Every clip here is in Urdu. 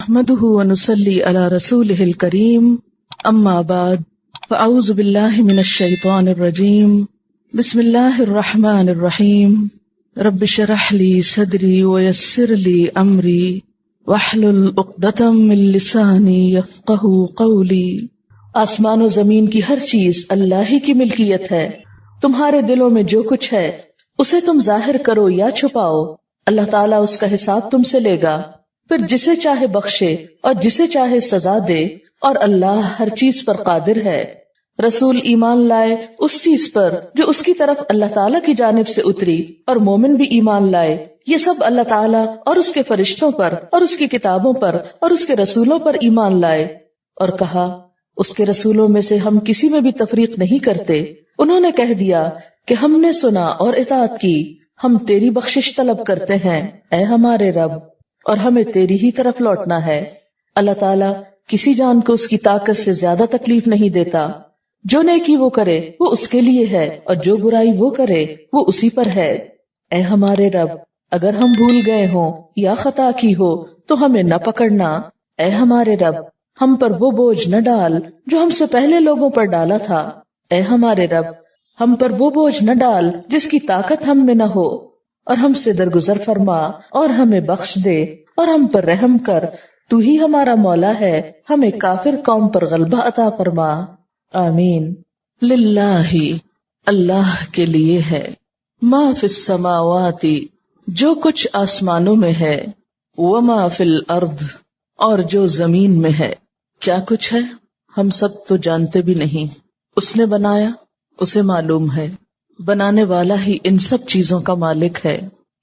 نحمده ونصلي على رسوله الكريم اما بعد فاعوذ بالله من الشيطان الرجيم بسم الله الرحمن الرحيم رب اشرح لي صدري ويسر لي امري واحلل عقدة من لساني يفقهوا قولي۔ آسمان و زمین کی ہر چیز اللہ ہی کی ملکیت ہے، تمہارے دلوں میں جو کچھ ہے اسے تم ظاہر کرو یا چھپاؤ، اللہ تعالیٰ اس کا حساب تم سے لے گا، پھر جسے چاہے بخشے اور جسے چاہے سزا دے، اور اللہ ہر چیز پر قادر ہے۔ رسول ایمان لائے اس چیز پر جو اس کی طرف اللہ تعالیٰ کی جانب سے اتری، اور مومن بھی ایمان لائے، یہ سب اللہ تعالیٰ اور اس کے فرشتوں پر اور اس کی کتابوں پر اور اس کے رسولوں پر ایمان لائے، اور کہا اس کے رسولوں میں سے ہم کسی میں بھی تفریق نہیں کرتے۔ انہوں نے کہہ دیا کہ ہم نے سنا اور اطاعت کی، ہم تیری بخشش طلب کرتے ہیں اے ہمارے رب، اور ہمیں تیری ہی طرف لوٹنا ہے۔ اللہ تعالیٰ کسی جان کو اس کی طاقت سے زیادہ تکلیف نہیں دیتا، جو نیکی وہ کرے وہ اس کے لیے ہے، اور جو برائی وہ کرے وہ اسی پر ہے۔ اے ہمارے رب، اگر ہم بھول گئے ہوں یا خطا کی ہو تو ہمیں نہ پکڑنا۔ اے ہمارے رب، ہم پر وہ بوجھ نہ ڈال جو ہم سے پہلے لوگوں پر ڈالا تھا۔ اے ہمارے رب، ہم پر وہ بوجھ نہ ڈال جس کی طاقت ہم میں نہ ہو، اور ہم سے درگزر فرما اور ہمیں بخش دے اور ہم پر رحم کر، تو ہی ہمارا مولا ہے، ہمیں کافر قوم پر غلبہ عطا فرما۔ آمین۔ للہ، اللہ کے لیے ہے، ما فی السماوات، جو کچھ آسمانوں میں ہے، وما فی الارض، اور جو زمین میں ہے۔ کیا کچھ ہے ہم سب تو جانتے بھی نہیں، اس نے بنایا اسے معلوم ہے، بنانے والا ہی ان سب چیزوں کا مالک ہے۔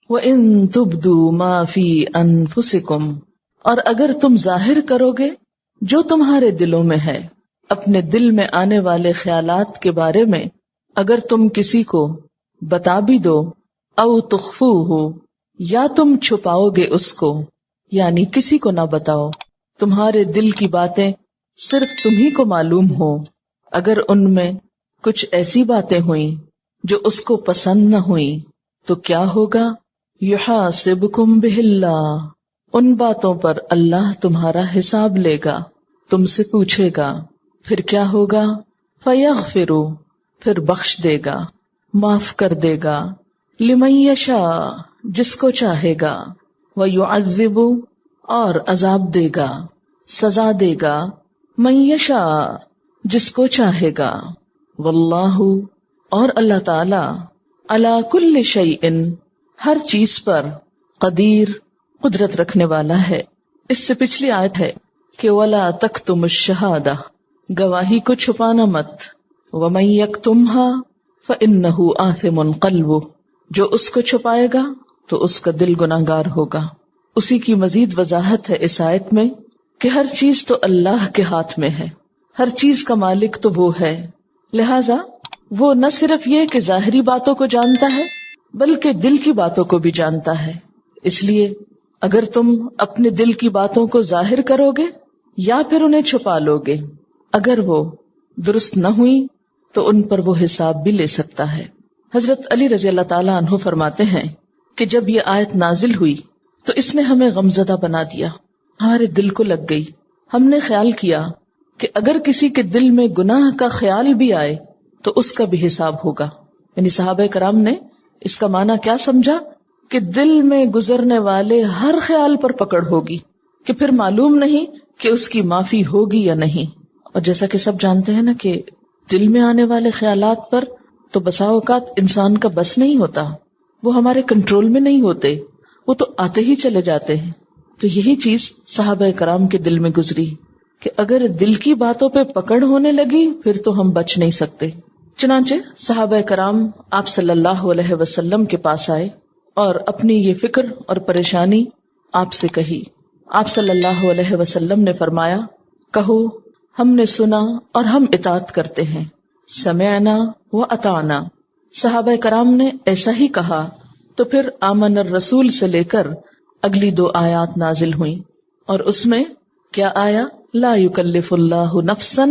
وَإِن تُبْدُوا مَا فِي أَنفُسِكُمْ، اور اگر تم ظاہر کرو گے جو تمہارے دلوں میں ہے، اپنے دل میں آنے والے خیالات کے بارے میں اگر تم کسی کو بتا بھی دو، او تخفوہ، یا تم چھپاؤ گے اس کو، یعنی کسی کو نہ بتاؤ، تمہارے دل کی باتیں صرف تمہیں کو معلوم ہو، اگر ان میں کچھ ایسی باتیں ہوئیں جو اس کو پسند نہ ہوئیں تو کیا ہوگا؟ یحاسبکم بہ اللہ، ان باتوں پر اللہ تمہارا حساب لے گا، تم سے پوچھے گا، پھر کیا ہوگا؟ فیغفر، پھر بخش دے گا، معاف کر دے گا، لمن یشاء، جس کو چاہے گا، ویعذب، اور عذاب دے گا، سزا دے گا، من یشاء، جس کو چاہے گا، واللہ، اور اللہ تعالی، علی کل شیء، ہر چیز پر، قدیر، قدرت رکھنے والا ہے۔ اس سے پچھلی آیت ہے کہ ولا تکتم الشہادہ، گواہی کو چھپانا مت، ومن یکتمھا فانہ آثم قلبہ، جو اس کو چھپائے گا تو اس کا دل گناہگار ہوگا۔ اسی کی مزید وضاحت ہے اس آیت میں کہ ہر چیز تو اللہ کے ہاتھ میں ہے، ہر چیز کا مالک تو وہ ہے، لہذا وہ نہ صرف یہ کہ ظاہری باتوں کو جانتا ہے بلکہ دل کی باتوں کو بھی جانتا ہے۔ اس لیے اگر تم اپنے دل کی باتوں کو ظاہر کرو گے یا پھر انہیں چھپا لو گے، اگر وہ درست نہ ہوئی تو ان پر وہ حساب بھی لے سکتا ہے۔ حضرت علی رضی اللہ تعالیٰ عنہ فرماتے ہیں کہ جب یہ آیت نازل ہوئی تو اس نے ہمیں غمزدہ بنا دیا، ہمارے دل کو لگ گئی۔ ہم نے خیال کیا کہ اگر کسی کے دل میں گناہ کا خیال بھی آئے تو اس کا بھی حساب ہوگا۔ یعنی صحابہ کرام نے اس کا معنی کیا سمجھا کہ دل میں گزرنے والے ہر خیال پر پکڑ ہوگی، کہ پھر معلوم نہیں کہ اس کی معافی ہوگی یا نہیں۔ اور جیسا کہ سب جانتے ہیں نا کہ دل میں آنے والے خیالات پر تو بسا اوقات انسان کا بس نہیں ہوتا، وہ ہمارے کنٹرول میں نہیں ہوتے، وہ تو آتے ہی چلے جاتے ہیں۔ تو یہی چیز صحابہ کرام کے دل میں گزری کہ اگر دل کی باتوں پہ پکڑ ہونے لگی پھر تو ہم بچ نہیں سکتے۔ چنانچہ صحابہ کرام آپ صلی اللہ علیہ وسلم کے پاس آئے اور اپنی یہ فکر اور پریشانی آپ سے کہی۔ آپ صلی اللہ علیہ وسلم نے فرمایا، کہو ہم نے سنا اور ہم اطاعت کرتے ہیں، سمعنا و اطعنا۔ صحابہ کرام نے ایسا ہی کہا تو پھر آمن الرسول سے لے کر اگلی 2 آیات نازل ہوئیں، اور اس میں کیا آیا؟ لا یکلف اللہ نفسا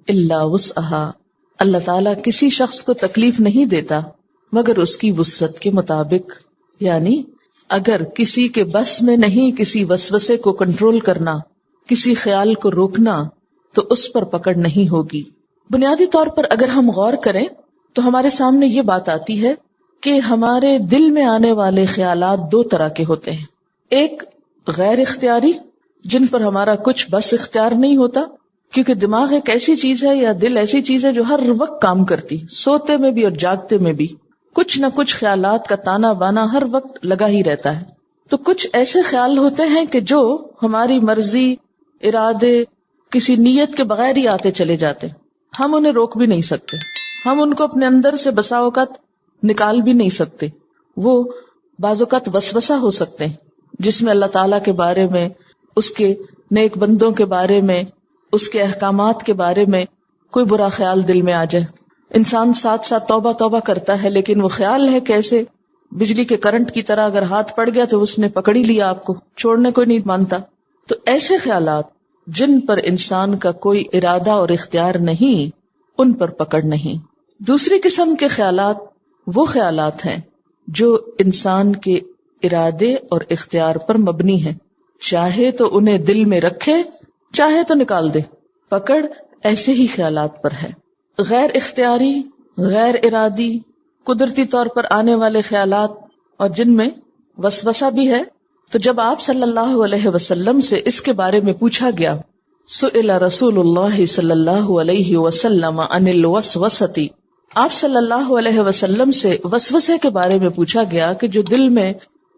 الا وسعہا، اللہ تعالیٰ کسی شخص کو تکلیف نہیں دیتا مگر اس کی وسعت کے مطابق۔ یعنی اگر کسی کے بس میں نہیں کسی وسوسے کو کنٹرول کرنا کسی خیال کو روکنا تو اس پر پکڑ نہیں ہوگی۔ بنیادی طور پر اگر ہم غور کریں تو ہمارے سامنے یہ بات آتی ہے کہ ہمارے دل میں آنے والے خیالات دو طرح کے ہوتے ہیں۔ ایک غیر اختیاری، جن پر ہمارا کچھ بس اختیار نہیں ہوتا، کیونکہ دماغ ایک ایسی چیز ہے یا دل ایسی چیز ہے جو ہر وقت کام کرتی، سوتے میں بھی اور جاگتے میں بھی کچھ نہ کچھ خیالات کا تانا بانا ہر وقت لگا ہی رہتا ہے۔ تو کچھ ایسے خیال ہوتے ہیں کہ جو ہماری مرضی، ارادے، کسی نیت کے بغیر ہی آتے چلے جاتے، ہم انہیں روک بھی نہیں سکتے، ہم ان کو اپنے اندر سے بسا اوقات نکال بھی نہیں سکتے۔ وہ بعض اوقات وسوسہ ہو سکتے ہیں جس میں اللہ تعالیٰ کے بارے میں، اس کے نیک بندوں کے بارے میں، اس کے احکامات کے بارے میں کوئی برا خیال دل میں آ جائے۔ انسان ساتھ ساتھ توبہ کرتا ہے، لیکن وہ خیال ہے کیسے بجلی کے کرنٹ کی طرح اگر ہاتھ پڑ گیا تو اس نے پکڑ ہی لیا، آپ کو چھوڑنے کو نہیں مانتا۔ تو ایسے خیالات جن پر انسان کا کوئی ارادہ اور اختیار نہیں، ان پر پکڑ نہیں۔ دوسری قسم کے خیالات وہ خیالات ہیں جو انسان کے ارادے اور اختیار پر مبنی ہیں، چاہے تو انہیں دل میں رکھے، چاہے تو نکال دے، پکڑ ایسے ہی خیالات پر ہے۔ غیر اختیاری، غیر ارادی، قدرتی طور پر آنے والے خیالات اور جن میں وسوسہ بھی ہے، تو جب آپ صلی اللہ علیہ وسلم سے اس کے بارے میں پوچھا گیا، سئل رسول اللہ صلی اللہ علیہ وسلم عن الوسوسۃ، آپ صلی اللہ علیہ وسلم سے وسوسے کے بارے میں پوچھا گیا کہ جو دل میں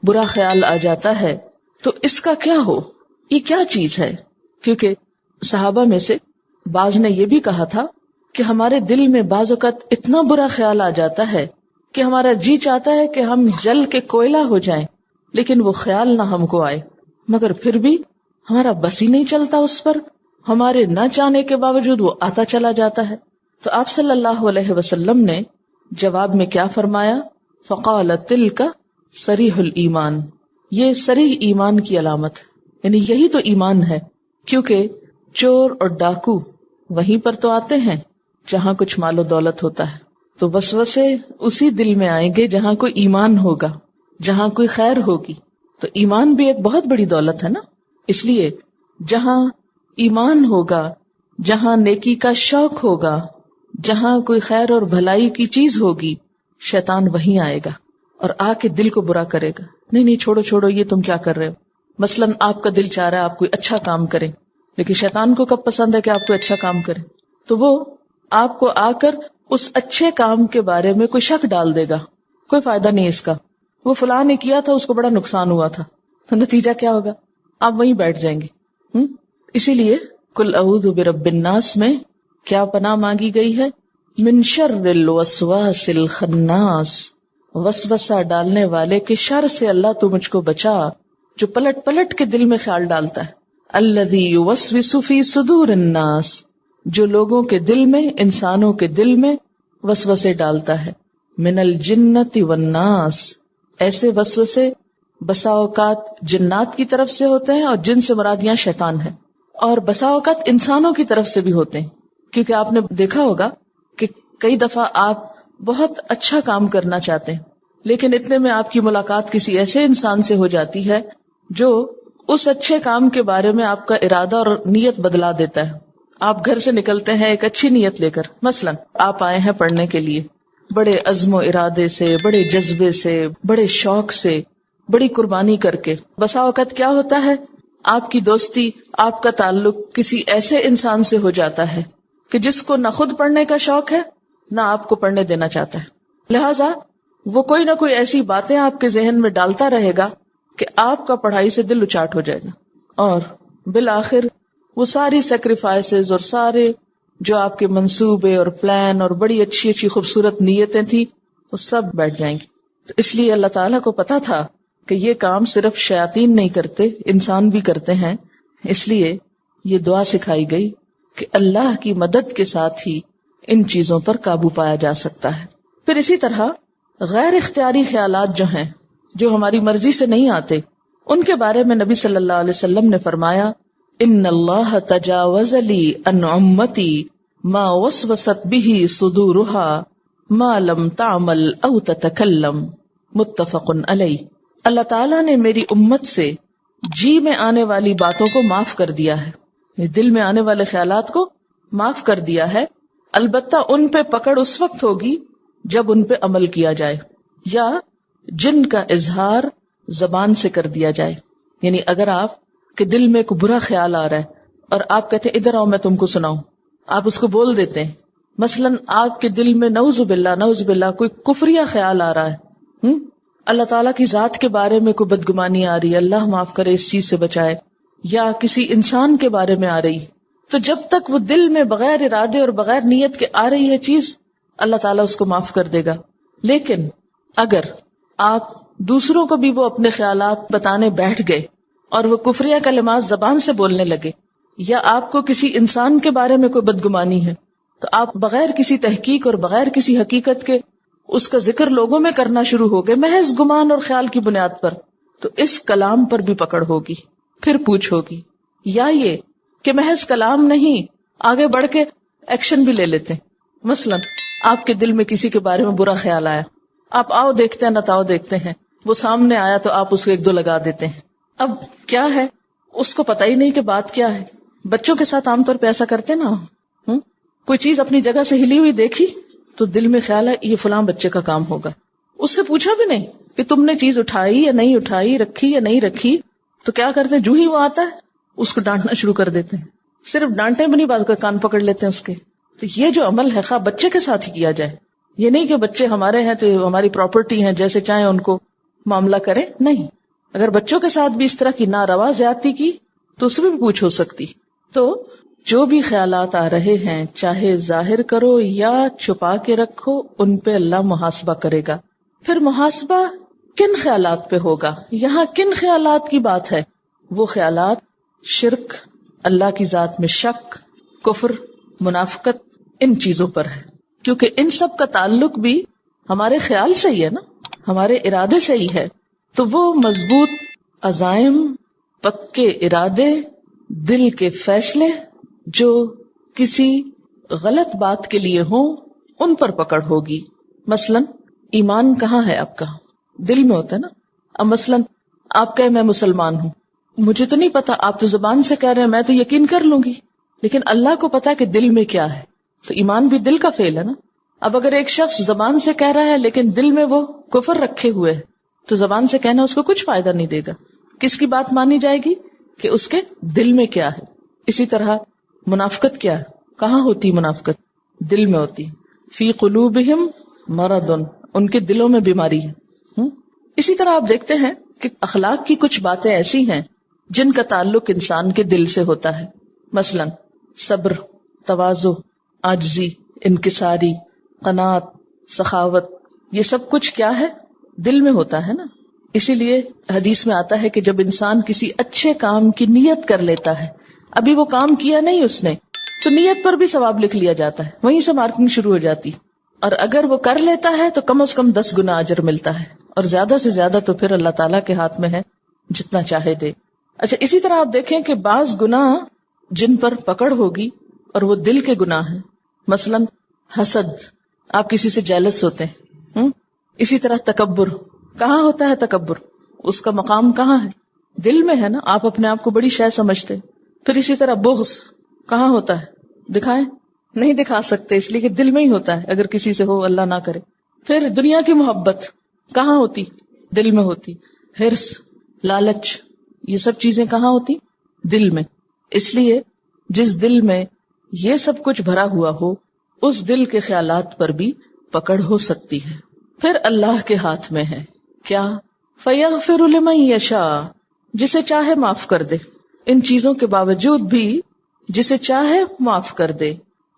برا خیال آ جاتا ہے تو اس کا کیا ہو، یہ کیا چیز ہے؟ کیونکہ صحابہ میں سے بعض نے یہ بھی کہا تھا کہ ہمارے دل میں بعض اوقات اتنا برا خیال آ جاتا ہے کہ ہمارا جی چاہتا ہے کہ ہم جل کے کوئلہ ہو جائیں، لیکن وہ خیال نہ ہم کو آئے، مگر پھر بھی ہمارا بس ہی نہیں چلتا اس پر، ہمارے نہ چاہنے کے باوجود وہ آتا چلا جاتا ہے۔ تو آپ صلی اللہ علیہ وسلم نے جواب میں کیا فرمایا؟ فقال تلک صریح الایمان، یہ صریح ایمان کی علامت ہے، یعنی یہی تو ایمان ہے، کیونکہ چور اور ڈاکو وہیں پر تو آتے ہیں جہاں کچھ مال و دولت ہوتا ہے، تو وسوسے اسی دل میں آئیں گے جہاں کوئی ایمان ہوگا، جہاں کوئی خیر ہوگی۔ تو ایمان بھی ایک بہت بڑی دولت ہے نا، اس لیے جہاں ایمان ہوگا، جہاں نیکی کا شوق ہوگا، جہاں کوئی خیر اور بھلائی کی چیز ہوگی، شیطان وہیں آئے گا اور آ کے دل کو برا کرے گا، نہیں چھوڑو یہ تم کیا کر رہے ہو۔ مثلاً آپ کا دل چاہ رہا ہے آپ کوئی اچھا کام کریں، لیکن شیطان کو کب پسند ہے کہ آپ کوئی اچھا کام کریں؟ تو وہ آپ کو آ کر اس اچھے کام کے بارے میں کوئی شک ڈال دے گا، کوئی فائدہ نہیں اس کا، وہ فلاں نے کیا تھا، اس کو بڑا نقصان ہوا تھا، تو نتیجہ کیا ہوگا؟ آپ وہیں بیٹھ جائیں گے۔ اسی لیے قل اعوذ برب الناس میں کیا پناہ مانگی گئی ہے؟ من شر الوسواس الخناس، وسوسہ ڈالنے والے کے شر سے اللہ تو مجھ کو بچا، جو پلٹ پلٹ کے دل میں خیال ڈالتا ہے۔ الذی یوسوس فی صدور الناس، جو لوگوں کے دل میں، انسانوں کے دل میں وسوسے ڈالتا ہے۔ من الجنۃ والناس، ایسے وسوسے بسا اوقات جنات کی طرف سے ہوتے ہیں اور جن سے مراد یہاں شیطان ہے، اور بسا اوقات انسانوں کی طرف سے بھی ہوتے ہیں، کیونکہ آپ نے دیکھا ہوگا کہ کئی دفعہ آپ بہت اچھا کام کرنا چاہتے ہیں، لیکن اتنے میں آپ کی ملاقات کسی ایسے انسان سے ہو جاتی ہے جو اس اچھے کام کے بارے میں آپ کا ارادہ اور نیت بدلا دیتا ہے۔ آپ گھر سے نکلتے ہیں ایک اچھی نیت لے کر، مثلا آپ آئے ہیں پڑھنے کے لیے، بڑے عزم و ارادے سے، بڑے جذبے سے، بڑے شوق سے، بڑی قربانی کر کے، بسا اوقات کیا ہوتا ہے آپ کی دوستی، آپ کا تعلق کسی ایسے انسان سے ہو جاتا ہے کہ جس کو نہ خود پڑھنے کا شوق ہے نہ آپ کو پڑھنے دینا چاہتا ہے، لہٰذا وہ کوئی نہ کوئی ایسی باتیں آپ کے ذہن میں ڈالتا رہے گا کہ آپ کا پڑھائی سے دل اچاٹ ہو جائے گا، اور بالآخر وہ ساری سیکریفائسز اور سارے جو آپ کے منصوبے اور پلان اور بڑی اچھی اچھی خوبصورت نیتیں تھیں وہ سب بیٹھ جائیں گی۔ تو اس لیے اللہ تعالیٰ کو پتا تھا کہ یہ کام صرف شیاطین نہیں کرتے، انسان بھی کرتے ہیں، اس لیے یہ دعا سکھائی گئی کہ اللہ کی مدد کے ساتھ ہی ان چیزوں پر قابو پایا جا سکتا ہے۔ پھر اسی طرح غیر اختیاری خیالات جو ہیں، جو ہماری مرضی سے نہیں آتے، ان کے بارے میں نبی صلی اللہ علیہ وسلم نے فرمایا، ان اللہ تجاوز لی عن امتی ما وسوست به صدورها ما لم تعمل او تتکلم، متفق علیہ۔ اللہ تعالیٰ نے میری امت سے جی میں آنے والی باتوں کو معاف کر دیا ہے، دل میں آنے والے خیالات کو معاف کر دیا ہے، البتہ ان پہ پکڑ اس وقت ہوگی جب ان پہ عمل کیا جائے یا جن کا اظہار زبان سے کر دیا جائے. یعنی اگر آپ کے دل میں کوئی برا خیال آ رہا ہے اور آپ کہتے ہیں ادھر آؤ میں تم کو سناؤں، آپ اس کو بول دیتے ہیں. مثلا آپ کے دل میں نعوذ باللہ کوئی کفریہ خیال آ رہا ہے، اللہ تعالیٰ کی ذات کے بارے میں کوئی بدگمانی آ رہی ہے، اللہ معاف کرے اس چیز سے بچائے، یا کسی انسان کے بارے میں آ رہی، تو جب تک وہ دل میں بغیر ارادے اور بغیر نیت کے آ رہی ہے چیز، اللہ تعالیٰ اس کو معاف کر دے گا. لیکن اگر آپ دوسروں کو بھی وہ اپنے خیالات بتانے بیٹھ گئے اور وہ کفریہ کلمات زبان سے بولنے لگے، یا آپ کو کسی انسان کے بارے میں کوئی بدگمانی ہے، تو آپ بغیر کسی تحقیق اور بغیر کسی حقیقت کے اس کا ذکر لوگوں میں کرنا شروع ہو گئے محض گمان اور خیال کی بنیاد پر، تو اس کلام پر بھی پکڑ ہوگی، پھر پوچھ ہوگی. یا یہ کہ محض کلام نہیں، آگے بڑھ کے ایکشن بھی لے لیتے ہیں. مثلا آپ کے دل میں کسی کے بارے میں برا خیال آیا، آپ آؤ دیکھتے ہیں نتاؤ دیکھتے ہیں، وہ سامنے آیا تو آپ اس کو ایک دو لگا دیتے ہیں. اب کیا ہے، اس کو پتہ ہی نہیں کہ بات کیا ہے. بچوں کے ساتھ عام طور پہ ایسا کرتے نا، کوئی چیز اپنی جگہ سے ہلی ہوئی دیکھی تو دل میں خیال ہے یہ فلاں بچے کا کام ہوگا، اس سے پوچھا بھی نہیں کہ تم نے چیز اٹھائی یا نہیں اٹھائی، رکھی یا نہیں رکھی. تو کیا کرتے ہیں، جو ہی وہ آتا ہے اس کو ڈانٹنا شروع کر دیتے ہیں. صرف ڈانٹے بھی نہیں، بات کا کان پکڑ لیتے ہیں اس کے. تو یہ جو عمل ہے خواہ بچے کے ساتھ ہی کیا جائے، یہ نہیں کہ بچے ہمارے ہیں تو ہماری پراپرٹی ہیں، جیسے چاہیں ان کو معاملہ کریں. نہیں، اگر بچوں کے ساتھ بھی اس طرح کی ناروا زیادتی کی تو اس میں بھی پوچھ ہو سکتی. تو جو بھی خیالات آ رہے ہیں، چاہے ظاہر کرو یا چھپا کے رکھو، ان پہ اللہ محاسبہ کرے گا. پھر محاسبہ کن خیالات پہ ہوگا؟ یہاں کن خیالات کی بات ہے؟ وہ خیالات شرک، اللہ کی ذات میں شک، کفر، منافقت، ان چیزوں پر ہے. کیونکہ ان سب کا تعلق بھی ہمارے خیال سے ہی ہے نا، ہمارے ارادے سے ہی ہے. تو وہ مضبوط عزائم، پکے ارادے، دل کے فیصلے جو کسی غلط بات کے لیے ہوں، ان پر پکڑ ہوگی. مثلا ایمان کہاں ہے آپ کا؟ دل میں ہوتا ہے نا. اب مثلا آپ کہے میں مسلمان ہوں، مجھے تو نہیں پتا، آپ تو زبان سے کہہ رہے ہیں، میں تو یقین کر لوں گی، لیکن اللہ کو پتا کہ دل میں کیا ہے. تو ایمان بھی دل کا فعل ہے نا. اب اگر ایک شخص زبان سے کہہ رہا ہے لیکن دل میں وہ کفر رکھے ہوئے ہے، تو زبان سے کہنا اس کو کچھ فائدہ نہیں دے گا. کس کی بات مانی جائے گی؟ کہ اس کے دل میں کیا ہے. اسی طرح منافقت کیا ہے؟ کہاں ہوتی منافقت؟ دل میں ہوتی. فی قلوبہم مرض، ان کے دلوں میں بیماری ہے. اسی طرح آپ دیکھتے ہیں کہ اخلاق کی کچھ باتیں ایسی ہیں جن کا تعلق انسان کے دل سے ہوتا ہے. مثلا صبر، تواضع، عاجزی، انکساری، قناعت، سخاوت، یہ سب کچھ کیا ہے؟ دل میں ہوتا ہے نا. اسی لیے حدیث میں آتا ہے کہ جب انسان کسی اچھے کام کی نیت کر لیتا ہے، ابھی وہ کام کیا نہیں اس نے، تو نیت پر بھی ثواب لکھ لیا جاتا ہے، وہیں سے مارکنگ شروع ہو جاتی. اور اگر وہ کر لیتا ہے تو کم از کم 10 گنا اجر ملتا ہے، اور زیادہ سے زیادہ تو پھر اللہ تعالیٰ کے ہاتھ میں ہے، جتنا چاہے دے. اچھا، اسی طرح آپ دیکھیں کہ بعض گناہ جن پر پکڑ ہوگی اور وہ دل کے گناہ ہیں. مثلا حسد، آپ کسی سے جیلس ہوتے ہیں. اسی طرح تکبر، کہاں ہوتا ہے تکبر؟ اس کا مقام کہاں ہے؟ دل میں ہے نا. آپ اپنے آپ کو بڑی شے سمجھتے. پھر اسی طرح بغض کہاں ہوتا ہے؟ دکھائیں؟ نہیں دکھا سکتے، اس لیے کہ دل میں ہی ہوتا ہے، اگر کسی سے ہو، اللہ نہ کرے. پھر دنیا کی محبت کہاں ہوتی؟ دل میں ہوتی. حرص، لالچ، یہ سب چیزیں کہاں ہوتی؟ دل میں. اس لیے جس دل میں یہ سب کچھ بھرا ہوا ہو، اس دل کے خیالات پر بھی پکڑ ہو سکتی ہے. پھر اللہ کے ہاتھ میں ہے کیا؟ فَيَغْفِرُ لِمَن يَشَاءُ، جسے چاہے معاف کر دے. ان چیزوں کے باوجود بھی جسے چاہے معاف کر دے.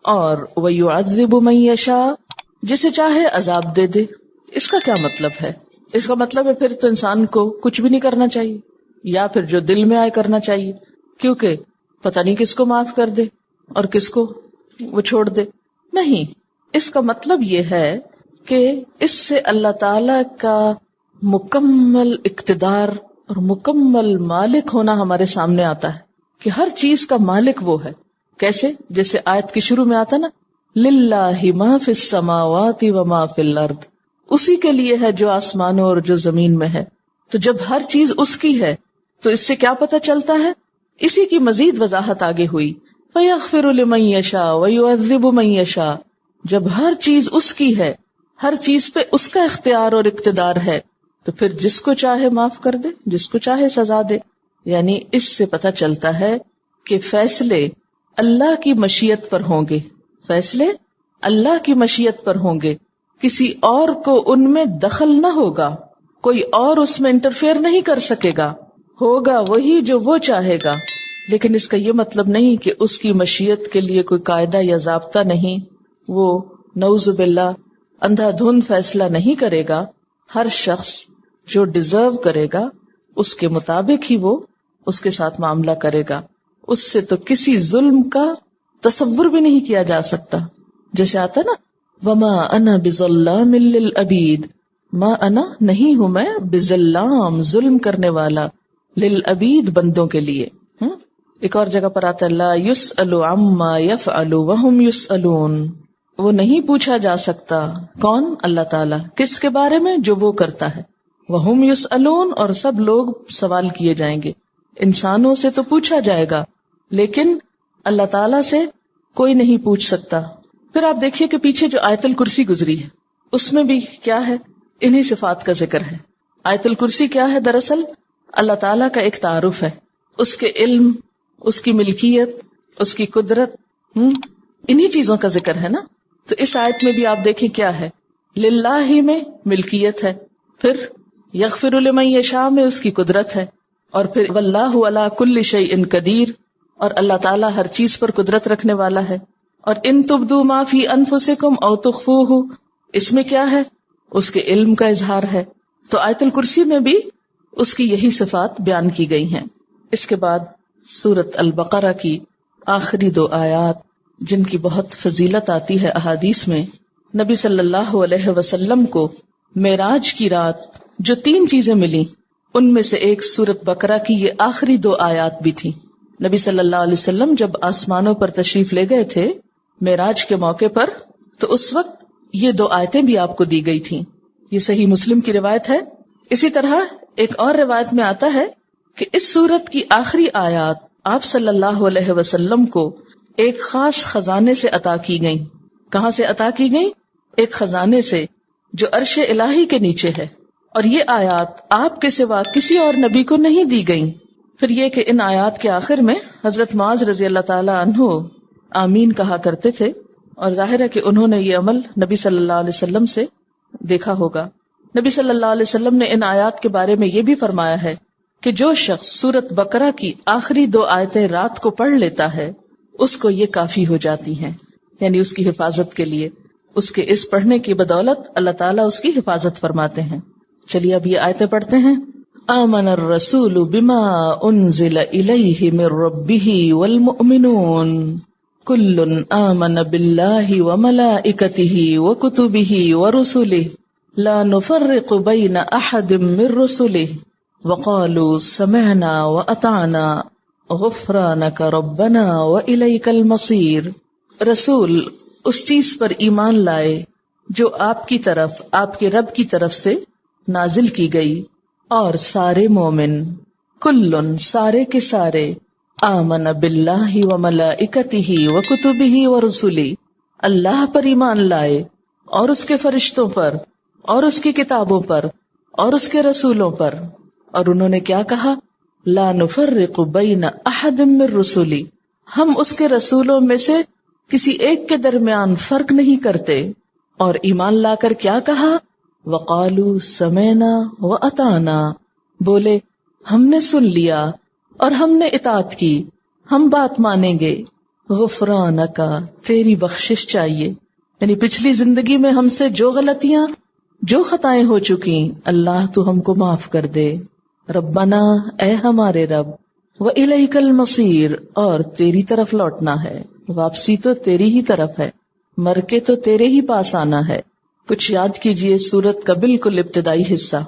اور وَيُعَذِّبُ مَن يَشَاءُ، جسے چاہے عذاب دے دے. اس کا کیا مطلب ہے؟ اس کا مطلب ہے پھر تو انسان کو کچھ بھی نہیں کرنا چاہیے، یا پھر جو دل میں آئے کرنا چاہیے، کیونکہ پتہ نہیں کس کو معاف کر دے اور کس کو وہ چھوڑ دے. نہیں، اس کا مطلب یہ ہے کہ اس سے اللہ تعالی کا مکمل اقتدار اور مکمل مالک ہونا ہمارے سامنے آتا ہے کہ ہر چیز کا مالک وہ ہے. کیسے؟ جیسے آیت کے شروع میں آتا نا، للہ ما فی السماوات وما فی الارض، اسی کے لیے ہے جو آسمانوں اور جو زمین میں ہے. تو جب ہر چیز اس کی ہے تو اس سے کیا پتہ چلتا ہے اسی کی مزید وضاحت آگے ہوئی، فَيَغْفِرُ لِمَن يَشَاءُ وَيُعَذِّبُ مَن يَشَاءُ، جب ہر چیز اس کی ہے، ہر چیز پہ اس کا اختیار اور اقتدار ہے، تو پھر جس کو چاہے معاف کر دے، جس کو چاہے سزا دے. یعنی اس سے پتہ چلتا ہے کہ فیصلے اللہ کی مشیت پر ہوں گے، فیصلے اللہ کی مشیت پر ہوں گے، کسی اور کو ان میں دخل نہ ہوگا، کوئی اور اس میں انٹرفیئر نہیں کر سکے گا، ہوگا وہی جو وہ چاہے گا. لیکن اس کا یہ مطلب نہیں کہ اس کی مشیت کے لیے کوئی قاعدہ یا ضابطہ نہیں، وہ نعوذ باللہ اندھا دھند فیصلہ نہیں کرے گا. ہر شخص جو ڈیزرو کرے گا اس کے مطابق ہی وہ اس کے ساتھ معاملہ کرے گا. اس سے تو کسی ظلم کا تصور بھی نہیں کیا جا سکتا. جیسے آتا نا وما انا بظلام للعبید، ما انا نہیں ہوں میں بظلام ظلم کرنے والا، للعبید بندوں کے لیے. ایک اور جگہ پر آتا ہے لا یسأل عما یفعل وہم یسألون، وہ نہیں پوچھا جا سکتا. کون؟ اللہ تعالیٰ. کس کے بارے میں؟ جو وہ کرتا ہے. وہم یسألون، اور سب لوگ سوال کیے جائیں گے. انسانوں سے تو پوچھا جائے گا لیکن اللہ تعالیٰ سے کوئی نہیں پوچھ سکتا. پھر آپ دیکھیے کہ پیچھے جو آیت الکرسی گزری ہے اس میں بھی کیا ہے؟ انہی صفات کا ذکر ہے. آیت الکرسی کیا ہے؟ دراصل اللہ تعالیٰ کا ایک تعارف ہے، اس کے علم، اس کی ملکیت، اس کی قدرت، انہی چیزوں کا ذکر ہے نا. تو اس آیت میں بھی آپ دیکھیں کیا ہے، للہ ہی میں ملکیت ہے، پھر یغفر لمن یشاء میں اس کی قدرت ہے، اور پھر واللہ علی کل شیء قدیر، اور اللہ تعالیٰ ہر چیز پر قدرت رکھنے والا ہے. اور ان تبدوا ما فی انفسکم او تخفوہ، اس میں کیا ہے؟ اس کے علم کا اظہار ہے. تو آیت الکرسی میں بھی اس کی یہی صفات بیان کی گئی ہیں. اس کے بعد سورۃ البقرہ کی آخری 2 آیات جن کی بہت فضیلت آتی ہے احادیث میں. نبی صلی اللہ علیہ وسلم کو معراج کی رات جو 3 چیزیں ملی ان میں سے ایک سورۃ بقرہ کی یہ آخری 2 آیات بھی تھی. نبی صلی اللہ علیہ وسلم جب آسمانوں پر تشریف لے گئے تھے معراج کے موقع پر، تو اس وقت یہ 2 آیتیں بھی آپ کو دی گئی تھیں. یہ صحیح مسلم کی روایت ہے. اسی طرح ایک اور روایت میں آتا ہے کہ اس سورت کی آخری آیات آپ صلی اللہ علیہ وسلم کو ایک خاص خزانے سے عطا کی گئیں. کہاں سے عطا کی گئیں؟ ایک خزانے سے جو عرش الہی کے نیچے ہے، اور یہ آیات آپ کے سوا کسی اور نبی کو نہیں دی گئیں. پھر یہ کہ ان آیات کے آخر میں حضرت معاذ رضی اللہ تعالی عنہ آمین کہا کرتے تھے، اور ظاہر ہے کہ انہوں نے یہ عمل نبی صلی اللہ علیہ وسلم سے دیکھا ہوگا. نبی صلی اللہ علیہ وسلم نے ان آیات کے بارے میں یہ بھی فرمایا ہے کہ جو شخص سورۃ بقرہ کی آخری 2 آیتیں رات کو پڑھ لیتا ہے اس کو یہ کافی ہو جاتی ہیں، یعنی اس کی حفاظت کے لیے. اس کے اس پڑھنے کی بدولت اللہ تعالیٰ اس کی حفاظت فرماتے ہیں. چلیے اب یہ آیتیں پڑھتے ہیں. آمن الرسول بما انزل الیہ من ربہ والمؤمنون کل آمن باللہ وملائکتہ وکتبہ ورسلہ لا نفرق بین احد من رسلہ وقالوا سمعنا واطعنا غفرانک ربنا والیک المصیر. رسول اس چیز پر ایمان لائے جو آپ کی طرف، آپ کے رب کی طرف سے نازل کی گئی، اور سارے مومن، کلن سارے کے سارے، آمن باللہ وملائکتہ وکتبہ ورسلہ اللہ پر ایمان لائے اور اس کے فرشتوں پر اور اس کی کتابوں پر اور اس کے رسولوں پر. اور انہوں نے کیا کہا؟ لا نفرق بین احد من رسلی، ہم اس کے رسولوں میں سے کسی ایک کے درمیان فرق نہیں کرتے. اور ایمان لا کر کیا کہا؟ وقالوا سمعنا واطعنا، بولے ہم نے سن لیا اور ہم نے اطاعت کی، ہم بات مانیں گے. غفرانک، تیری بخشش چاہیے، یعنی پچھلی زندگی میں ہم سے جو غلطیاں، جو خطائیں ہو چکی، اللہ تو ہم کو معاف کر دے. ربنا، اے ہمارے رب، وإلیک المصیر، اور تیری طرف لوٹنا ہے، واپسی تو تیری ہی طرف ہے، مر کے تو تیرے ہی پاس آنا ہے. کچھ یاد کیجئے سورت کا بالکل ابتدائی حصہ.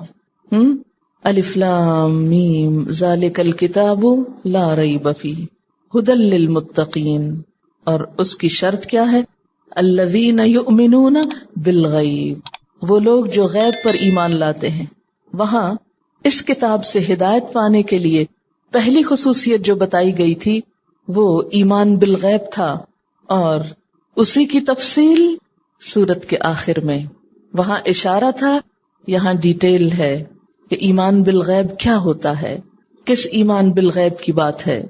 الف لام میم ذالک الکتاب لا ریب فیہ ھدی للمتقین، اور اس کی شرط کیا ہے؟ الذین یؤمنون بالغیب، وہ لوگ جو غیب پر ایمان لاتے ہیں. وہاں اس کتاب سے ہدایت پانے کے لیے پہلی خصوصیت جو بتائی گئی تھی وہ ایمان بالغیب تھا، اور اسی کی تفصیل سورت کے آخر میں، وہاں اشارہ تھا، یہاں ڈیٹیل ہے کہ ایمان بالغیب کیا ہوتا ہے، کس ایمان بالغیب کی بات ہے،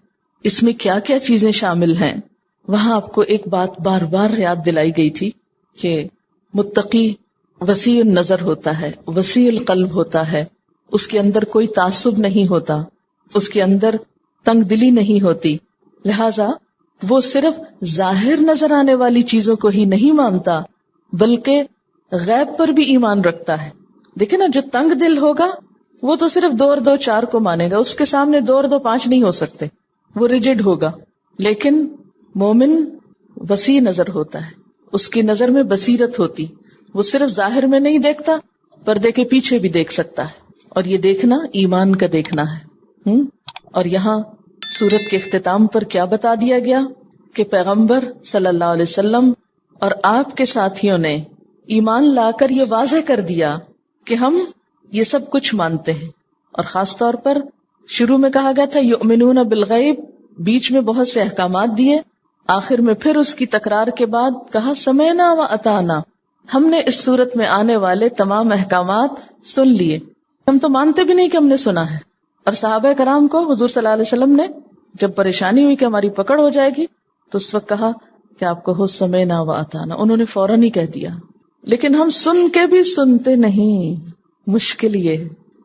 اس میں کیا کیا چیزیں شامل ہیں۔ وہاں آپ کو ایک بات بار بار یاد دلائی گئی تھی کہ متقی وسیع النظر ہوتا ہے، وسیع القلب ہوتا ہے، اس کے اندر کوئی تعصب نہیں ہوتا، اس کے اندر تنگ دلی نہیں ہوتی، لہذا وہ صرف ظاہر نظر آنے والی چیزوں کو ہی نہیں مانتا بلکہ غیب پر بھی ایمان رکھتا ہے۔ دیکھیں نا، جو تنگ دل ہوگا وہ تو صرف 2 اور 2 4 کو مانے گا، اس کے سامنے 2 اور 2 5 نہیں ہو سکتے، وہ ریجڈ ہوگا۔ لیکن مومن وسیع نظر ہوتا ہے، اس کی نظر میں بصیرت ہوتی، وہ صرف ظاہر میں نہیں دیکھتا، پردے کے پیچھے بھی دیکھ سکتا ہے، اور یہ دیکھنا ایمان کا دیکھنا ہے۔ اور یہاں سورت کے اختتام پر کیا بتا دیا گیا کہ پیغمبر صلی اللہ علیہ وسلم اور آپ کے ساتھیوں نے ایمان لا کر یہ واضح کر دیا کہ ہم یہ سب کچھ مانتے ہیں، اور خاص طور پر شروع میں کہا گیا تھا یؤمنون بالغیب، بیچ میں بہت سے احکامات دیے، آخر میں پھر اس کی تکرار کے بعد کہا سمعنا و اطعنا، ہم نے اس صورت میں آنے والے تمام احکامات سن لیے، ہم تو مانتے بھی نہیں کہ ہم نے سنا ہے۔ اور صحابہ کرام کو حضور صلی اللہ علیہ وسلم نے جب پریشانی ہوئی کہ ہماری پکڑ ہو جائے گی تو اس وقت کہا کہ آپ کو سمعنا و اطعنا، انہوں نے فوراً ہی کہہ دیا، لیکن ہم سن کے بھی سنتے نہیں، مشکل یہ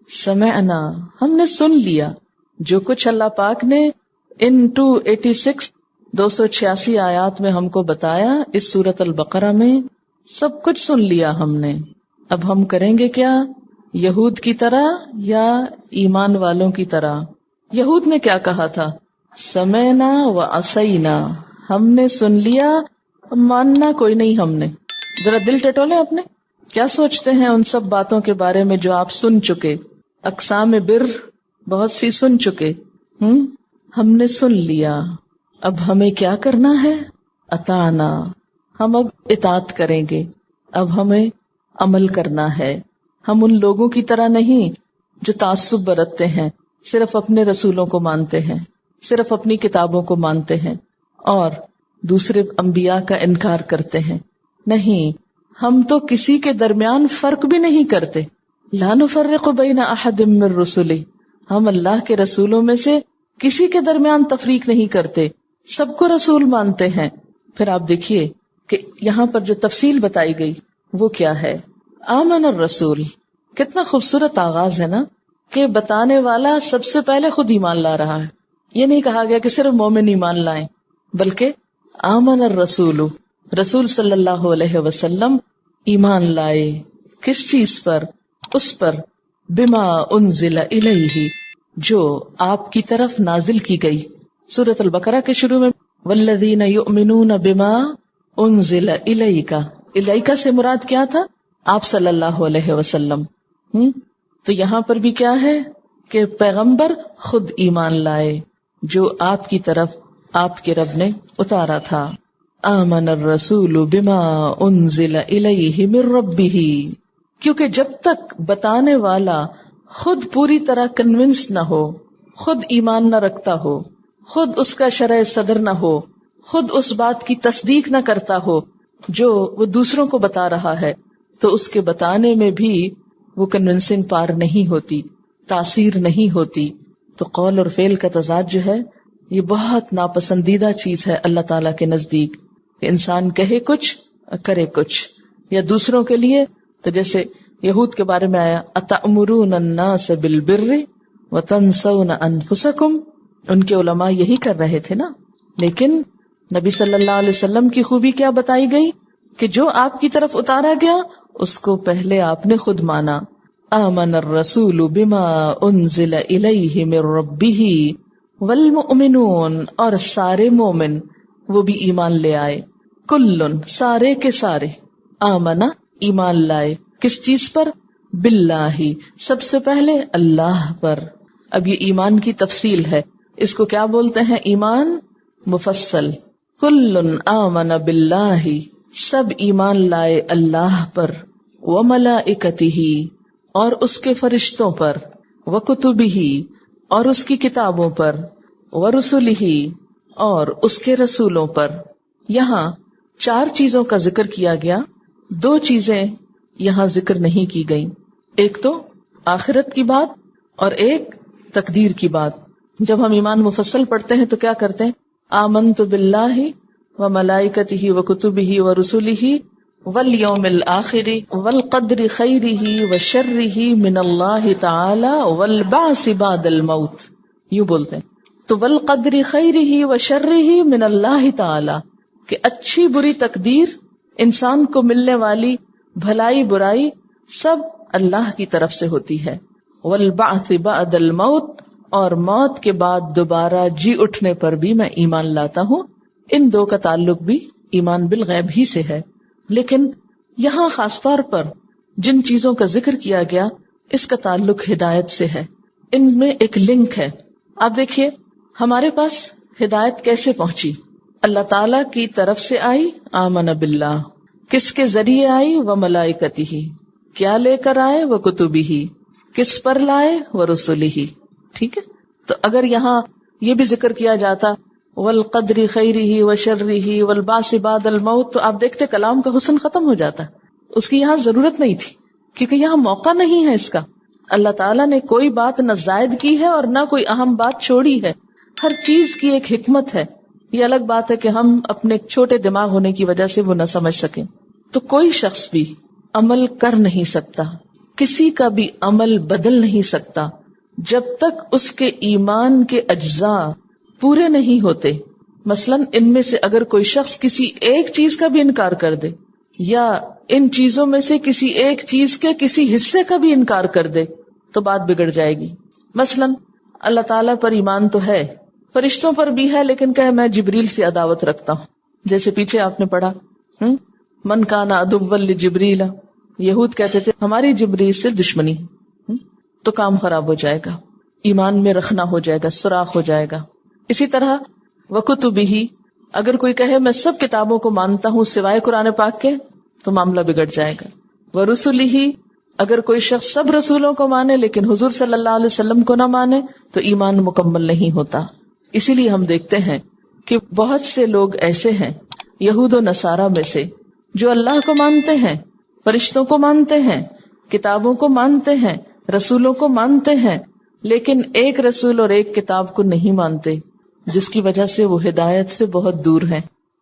سمعنا، ہم نے سن لیا جو کچھ اللہ پاک نے ان 286 آیات میں ہم کو بتایا، اس سورت البقرہ میں سب کچھ سن لیا ہم نے، اب ہم کریں گے کیا؟ یہود کی طرح یا ایمان والوں کی طرح؟ یہود نے کیا کہا تھا؟ سمعنا و عصینا، ہم نے سن لیا، ماننا کوئی نہیں ہم نے۔ ذرا دل ٹٹولے اپنے، کیا سوچتے ہیں ان سب باتوں کے بارے میں جو آپ سن چکے؟ اقسام بر بہت سی سن چکے، ہم نے سن لیا، اب ہمیں کیا کرنا ہے؟ اطعنا، ہم اب اطاعت کریں گے، اب ہمیں عمل کرنا ہے۔ ہم ان لوگوں کی طرح نہیں جو تعصب برتتے ہیں، صرف اپنے رسولوں کو مانتے ہیں، صرف اپنی کتابوں کو مانتے ہیں اور دوسرے انبیاء کا انکار کرتے ہیں۔ نہیں، ہم تو کسی کے درمیان فرق بھی نہیں کرتے، لا نفرق بین احد من رسلہ، ہم اللہ کے رسولوں میں سے کسی کے درمیان تفریق نہیں کرتے، سب کو رسول مانتے ہیں۔ پھر آپ دیکھیے کہ یہاں پر جو تفصیل بتائی گئی وہ کیا ہے؟ آمن الرسول، کتنا خوبصورت آغاز ہے نا، کہ بتانے والا سب سے پہلے خود ایمان لا رہا ہے۔ یہ نہیں کہا گیا کہ صرف مومن ایمان لائیں، بلکہ آمن الرسول، رسول صلی اللہ علیہ وسلم ایمان لائے، کس چیز پر؟ اس پر بما انزل الیہ، جو آپ کی طرف نازل کی گئی۔ سورۃ البقرہ کے شروع میں والذین یؤمنون بما انزل الیک، الیک سے مراد کیا تھا؟ آپ صلی اللہ علیہ وسلم۔ تو یہاں پر بھی کیا ہے کہ پیغمبر خود ایمان لائے جو آپ کی طرف آپ کے رب نے اتارا تھا۔ آمن الرسول بما انزل الیہ من ربہ، کیونکہ جب تک بتانے والا خود پوری طرح کنونس نہ ہو، خود ایمان نہ رکھتا ہو، خود اس کا شرح صدر نہ ہو، خود اس بات کی تصدیق نہ کرتا ہو جو وہ دوسروں کو بتا رہا ہے، تو اس کے بتانے میں بھی وہ کنونسنگ پار نہیں ہوتی، تاثیر نہیں ہوتی۔ تو قول اور فعل کا تضاد جو ہے یہ بہت ناپسندیدہ چیز ہے اللہ تعالیٰ کے نزدیک، کہ انسان کہے کچھ کرے کچھ، یا دوسروں کے لیے تو جیسے یہود کے بارے میں آیا اتأمرون الناس بالبر وتنسون انفسکم، ان کے علماء یہی کر رہے تھے نا۔ لیکن نبی صلی اللہ علیہ وسلم کی خوبی کیا بتائی گئی کہ جو آپ کی طرف اتارا گیا اس کو پہلے آپ نے خود مانا۔ آمن الرسول بما انزل الیہ من ربہ والمؤمنون، اور سارے مومن وہ بھی ایمان لے آئے، کلن سارے کے سارے، آمنا ایمان لائے، کس چیز پر؟ باللہ، سب سے پہلے اللہ پر۔ اب یہ ایمان کی تفصیل ہے، اس کو کیا بولتے ہیں؟ ایمان مفصل۔ کلن آمن باللہ، سب ایمان لائے اللہ پر، وملائکتہ، اور اس کے فرشتوں پر، وکتبہ، اور اس کی کتابوں پر، ورسلہ اور اس کے رسولوں پر. یہاں 4 چیزوں کا ذکر کیا گیا، 2 چیزیں یہاں ذکر نہیں کی گئیں. ایک تو آخرت کی بات اور ایک تقدیر کی بات. جب ہم ایمان مفصل پڑھتے ہیں تو کیا کرتے ہیں؟ آمنت باللہ و ملائکتہ و کتبہ و رسلہ والیوم الآخر والقدر خیرہ و شرہ من اللہ تعالی والبعث بعد الموت. یوں بولتے ہیں. تو والقدر خیرہ و شرہ من اللہ تعالی، کہ اچھی بری تقدیر، انسان کو ملنے والی بھلائی برائی سب اللہ کی طرف سے ہوتی ہے. والبعث بعد الموت، اور موت کے بعد دوبارہ جی اٹھنے پر بھی میں ایمان لاتا ہوں. ان 2 کا تعلق بھی ایمان بالغیب ہی سے ہے. لیکن یہاں خاص طور پر جن چیزوں کا ذکر کیا گیا اس کا تعلق ہدایت سے ہے. ان میں ایک لنک ہے. آپ دیکھیے ہمارے پاس ہدایت کیسے پہنچی؟ اللہ تعالی کی طرف سے آئی، آمن باللہ. کس کے ذریعے آئی؟ وملائکتہ. کیا لے کر آئے؟ وکتبہ. کس پر لائے؟ ورسلہ. ٹھیک ہے. تو اگر یہاں یہ بھی ذکر کیا جاتا والقدر خیرہ وشرہ والبعث بعد الموت، تو آپ دیکھتے کلام کا حسن ختم ہو جاتا. اس کی یہاں ضرورت نہیں تھی، کیونکہ یہاں موقع نہیں ہے اس کا. اللہ تعالیٰ نے کوئی بات نہ زائد کی ہے اور نہ کوئی اہم بات چھوڑی ہے. ہر چیز کی ایک حکمت ہے. یہ الگ بات ہے کہ ہم اپنے چھوٹے دماغ ہونے کی وجہ سے وہ نہ سمجھ سکیں. تو کوئی شخص بھی عمل کر نہیں سکتا، کسی کا بھی عمل بدل نہیں سکتا جب تک اس کے ایمان کے اجزاء پورے نہیں ہوتے. مثلا ان میں سے اگر کوئی شخص کسی ایک چیز کا بھی انکار کر دے، یا ان چیزوں میں سے کسی ایک چیز کے کسی حصے کا بھی انکار کر دے، تو بات بگڑ جائے گی. مثلا اللہ تعالیٰ پر ایمان تو ہے، فرشتوں پر بھی ہے، لیکن کہ میں جبریل سے عداوت رکھتا ہوں. جیسے پیچھے آپ نے پڑھا من کان عدوا لجبریل، یہود کہتے تھے ہماری جبریل سے دشمنی ہے. تو کام خراب ہو جائے گا، ایمان میں رکھنا ہو جائے گا، سوراخ ہو جائے گا. اسی طرح وکتبہ، اگر کوئی کہے میں سب کتابوں کو مانتا ہوں سوائے قرآن پاک کے، تو معاملہ بگڑ جائے گا. ورسلہ، اگر کوئی شخص سب رسولوں کو مانے لیکن حضور صلی اللہ علیہ وسلم کو نہ مانے تو ایمان مکمل نہیں ہوتا. اسی لیے ہم دیکھتے ہیں کہ بہت سے لوگ ایسے ہیں یہود و نصارہ میں سے جو اللہ کو مانتے ہیں، فرشتوں کو مانتے ہیں، کتابوں کو مانتے ہیں، رسولوں کو مانتے ہیں، لیکن ایک رسول اور ایک کتاب کو نہیں مانتے، جس کی وجہ سے وہ ہدایت سے بہت دور ہیں.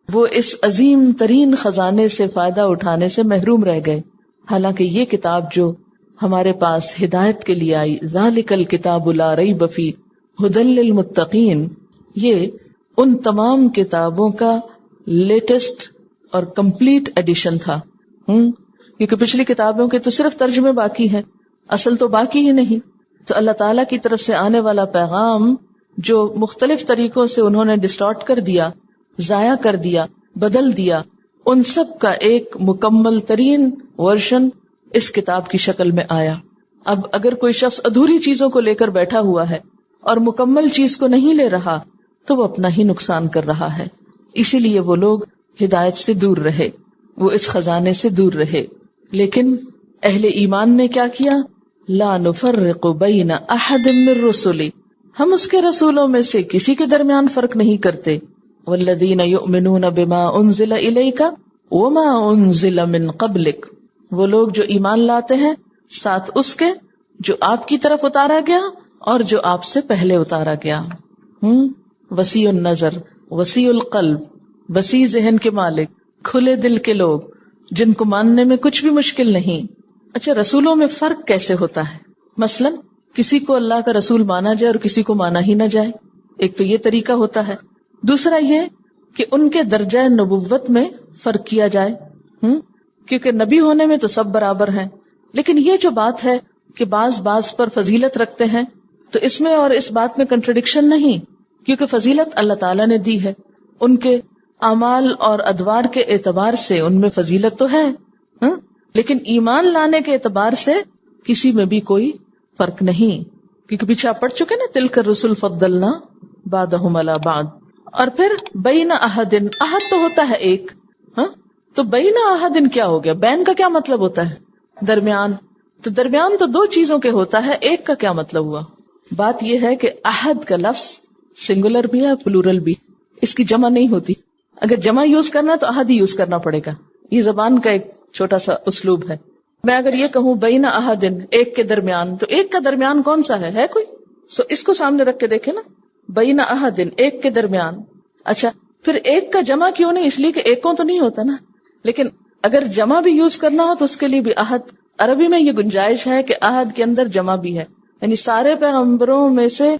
وہ اس عظیم ترین خزانے سے فائدہ اٹھانے سے محروم رہ گئے. حالانکہ یہ کتاب جو ہمارے پاس ہدایت کے لیے آئی، ذالک الکتاب لا ریب فیہ ھدی للمتقین، یہ ان تمام کتابوں کا لیٹسٹ اور کمپلیٹ ایڈیشن تھا. کیونکہ پچھلی کتابوں کے تو صرف ترجمے باقی ہیں، اصل تو باقی ہی نہیں. تو اللہ تعالیٰ کی طرف سے آنے والا پیغام جو مختلف طریقوں سے انہوں نے ڈسٹارٹ کر دیا، ضائع کر دیا، بدل دیا، ان سب کا ایک مکمل ترین ورژن اس کتاب کی شکل میں آیا. اب اگر کوئی شخص ادھوری چیزوں کو لے کر بیٹھا ہوا ہے اور مکمل چیز کو نہیں لے رہا تو وہ اپنا ہی نقصان کر رہا ہے. اسی لیے وہ لوگ ہدایت سے دور رہے، وہ اس خزانے سے دور رہے. لیکن اہل ایمان نے کیا کیا؟ لا نفرق بین احد من رسلی، ہم اس کے رسولوں میں سے کسی کے درمیان فرق نہیں کرتے. والذین یؤمنون بما انزل الیک وما انزل من قبلک، وہ لوگ جو ایمان لاتے ہیں ساتھ اس کے جو آپ کی طرف اتارا گیا اور جو آپ سے پہلے اتارا گیا. وسیع النظر، وسیع القلب، وسیع ذہن کے مالک، کھلے دل کے لوگ جن کو ماننے میں کچھ بھی مشکل نہیں. اچھا، رسولوں میں فرق کیسے ہوتا ہے؟ مثلا کسی کو اللہ کا رسول مانا جائے اور کسی کو مانا ہی نہ جائے. ایک تو یہ طریقہ ہوتا ہے. دوسرا یہ کہ ان کے درجہ نبوت میں فرق کیا جائے، کیونکہ نبی ہونے میں تو سب برابر ہیں. لیکن یہ جو بات ہے کہ بعض پر فضیلت رکھتے ہیں، تو اس میں اور اس بات میں کنٹرڈکشن نہیں، کیونکہ فضیلت اللہ تعالیٰ نے دی ہے. ان کے اعمال اور ادوار کے اعتبار سے ان میں فضیلت تو ہے، لیکن ایمان لانے کے اعتبار سے کسی میں بھی کوئی فرق نہیں. کیونکہ پیچھے آپ پڑھ چکے نا، تلک الرسل فضلنا بعضهم علی بعض. اور پھر بین احد، احد تو ہوتا ہے ایک، تو بین احد کیا ہو گیا؟ بین کا کیا مطلب ہوتا ہے؟ درمیان. تو درمیان تو دو چیزوں کے ہوتا ہے، ایک کا کیا مطلب ہوا؟ بات یہ ہے کہ احد کا لفظ سنگولر بھی ہے پلورل بھی، اس کی جمع نہیں ہوتی. اگر جمع یوز کرنا تو احد ہی یوز کرنا پڑے گا. یہ زبان کا ایک چھوٹا سا اسلوب ہے. میں اگر یہ کہوں بین احدن، ایک کے درمیان، تو ایک کا درمیان کون سا ہے کوئی؟ سو اس کو سامنے رکھ کے دیکھیں نا، بین احدن، ایک کے درمیان. اچھا پھر ایک کا جمع کیوں نہیں؟ اس لیے کہ ایکوں تو نہیں ہوتا نا. لیکن اگر جمع بھی یوز کرنا ہو تو اس کے لیے بھی احد. عربی میں یہ گنجائش ہے کہ احد کے اندر جمع بھی ہے، یعنی سارے پیغمبروں میں سے